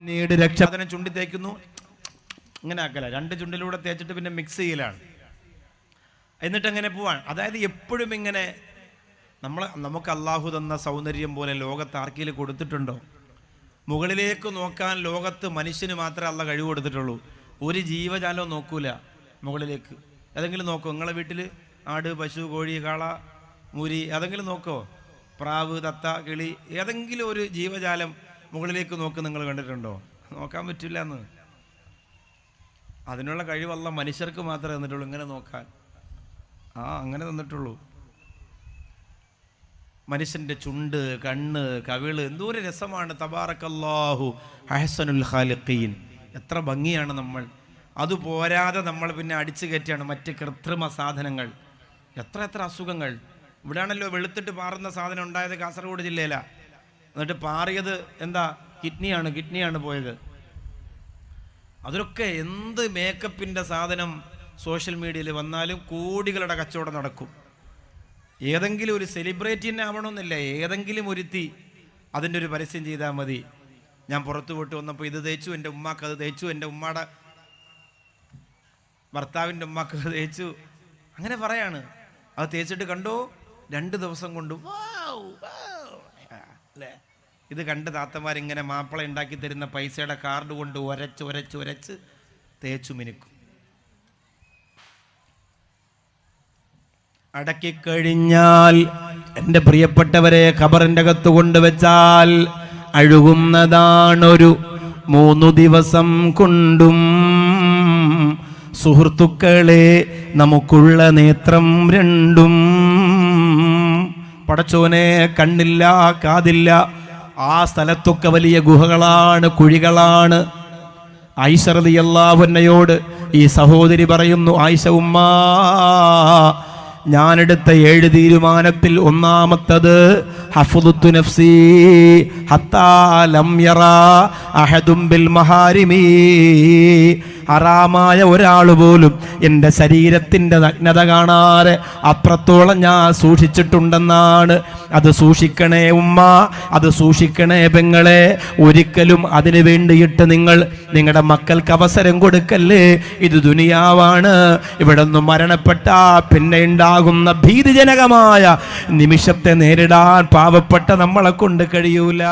പിന്നീട് രക്ഷാദനം ചുണ്ടി തേക്കുന്നു, ഇങ്ങനെ ആക്കല, രണ്ട് ചുണ്ടിലൂടെ തേച്ചിട്ട് പിന്നെ മിക്സ് ചെയ്യലാണ്, എന്നിട്ട് അങ്ങനെ പോവാൻ. അതായത് എപ്പോഴും ഇങ്ങനെ നമുക്ക് അള്ളാഹു തന്ന സൗന്ദര്യം പോലെ ലോകത്ത് ആർക്കെങ്കിലും കൊടുത്തിട്ടുണ്ടോ? മുകളിലേക്ക് നോക്കാൻ ലോകത്ത് മനുഷ്യന് മാത്രമേ അള്ള കഴിവ് കൊടുത്തിട്ടുള്ളൂ. ഒരു ജീവജാലവും നോക്കൂല മുകളിലേക്ക്. ഏതെങ്കിലും നോക്കോ? നിങ്ങളെ വീട്ടിൽ ആട്, പശു, കോഴി, കാള, മുരി ഏതെങ്കിലും നോക്കോ? പ്രാവ്, തത്ത, കിളി, ഏതെങ്കിലും ഒരു ജീവജാലം മുകളിലേക്ക് നോക്ക് നിങ്ങൾ കണ്ടിട്ടുണ്ടോ? നോക്കാൻ പറ്റില്ല എന്ന്. അതിനുള്ള കഴിവല്ല മനുഷ്യർക്ക് മാത്രമേ തന്നിട്ടുള്ളൂ, ഇങ്ങനെ നോക്കാൻ. അങ്ങനെ തന്നിട്ടുള്ളൂ. മനുഷ്യൻ്റെ ചുണ്ട്, കണ്ണ്, കവിള് എന്തോരു രസമാണ്. തബാറക്കല്ലാഹു അഹ്സനുൽ ഖാലിഖീൻ. എത്ര ഭംഗിയാണ് നമ്മൾ. അതുപോരാതെ നമ്മൾ പിന്നെ അടിച്ചു കയറ്റിയാണ് മറ്റ് കൃത്രിമ സാധനങ്ങൾ. എത്ര അസുഖങ്ങൾ. ഇവിടെയാണല്ലോ വെളുത്തിട്ട് പാറുന്ന സാധനം ഉണ്ടായത് കാസർഗോഡ് ജില്ലയിലാണ്. എന്നിട്ട് പാറിയത് എന്താ? കിഡ്നിയാണ് പോയത്. അതിലൊക്കെ എന്ത് മേക്കപ്പിൻ്റെ സാധനം സോഷ്യൽ മീഡിയയിൽ വന്നാലും കോടികളുടെ കച്ചവടം നടക്കും. ഏതെങ്കിലും ഒരു സെലിബ്രിറ്റി തന്നെ ആവണമെന്നില്ല, ഏതെങ്കിലും ഒരുത്തി അതിൻ്റെ ഒരു പരസ്യം ചെയ്താൽ മതി. ഞാൻ പുറത്തു പോയിട്ട് വന്നപ്പോൾ ഇത് തേച്ചു, എൻ്റെ ഉമ്മാക്ക് അത് തേച്ചു, എൻ്റെ ഉമ്മയുടെ ഭർത്താവിൻ്റെ ഉമ്മാക്ക് അത് തേച്ചു, അങ്ങനെ പറയാണ്. അത് തേച്ചിട്ട് കണ്ടോ 2 ദിവസം കൊണ്ട് അല്ലേ? ഇത് കണ്ട് താത്തമാരിങ്ങനെ മാപ്പിള ഉണ്ടാക്കി തരുന്ന പൈസയുടെ കാർഡ് കൊണ്ട് ഉരച്ച് തേച്ചു മിനുക്കും. അടക്കിക്കഴിഞ്ഞാൽ എൻ്റെ പ്രിയപ്പെട്ടവരെ ഖബറിൻ്റെ അകത്ത് കൊണ്ടുവച്ചാൽ അഴുകുന്നതാണൊരു 3 ദിവസം കൊണ്ടും. സുഹൃത്തുക്കളെ, നമുക്കുള്ള നേത്രം രണ്ടും. പടച്ചോനെ, കണ്ണില്ല, കാതില്ല. ആ സ്ഥലത്തൊക്കെ വലിയ ഗുഹകളാണ്, കുഴികളാണ്. ആയിഷ റളിയല്ലാഹു അൻഹയോട് ഈ സഹോദരി പറയുന്നു, ആയിഷ ഉമ്മ, ഞാനെടുത്ത 7 തീരുമാനത്തിൽ ഒന്നാമത്തത് ഹഫ്ദുത്തു നഫ്സി ഹത്താ ലം യറാ അഹദും ബിൽ മഹാരിമി. ഹറാമായ ഒരാൾ പോലും എൻ്റെ ശരീരത്തിൻ്റെ നഗ്നത കാണാതെ അത്രത്തോളം ഞാൻ സൂക്ഷിച്ചിട്ടുണ്ടെന്നാണ്. അത് സൂക്ഷിക്കണേ ഉമ്മ, അത് സൂക്ഷിക്കണേ പെങ്ങളെ. ഒരിക്കലും അതിനു വേണ്ടിയിട്ട് നിങ്ങൾ നിങ്ങളുടെ മക്കൾക്ക് അവസരം കൊടുക്കല്ലേ. ഇത് ദുനിയാവാണ്. ഇവിടെ നിന്ന് മരണപ്പെട്ട പിന്നെ ഉണ്ടാകുന്ന ഭീതിജനകമായ നിമിഷത്തെ നേരിടാൻ പാവപ്പെട്ട നമ്മളെ കൊണ്ട് കഴിയൂല.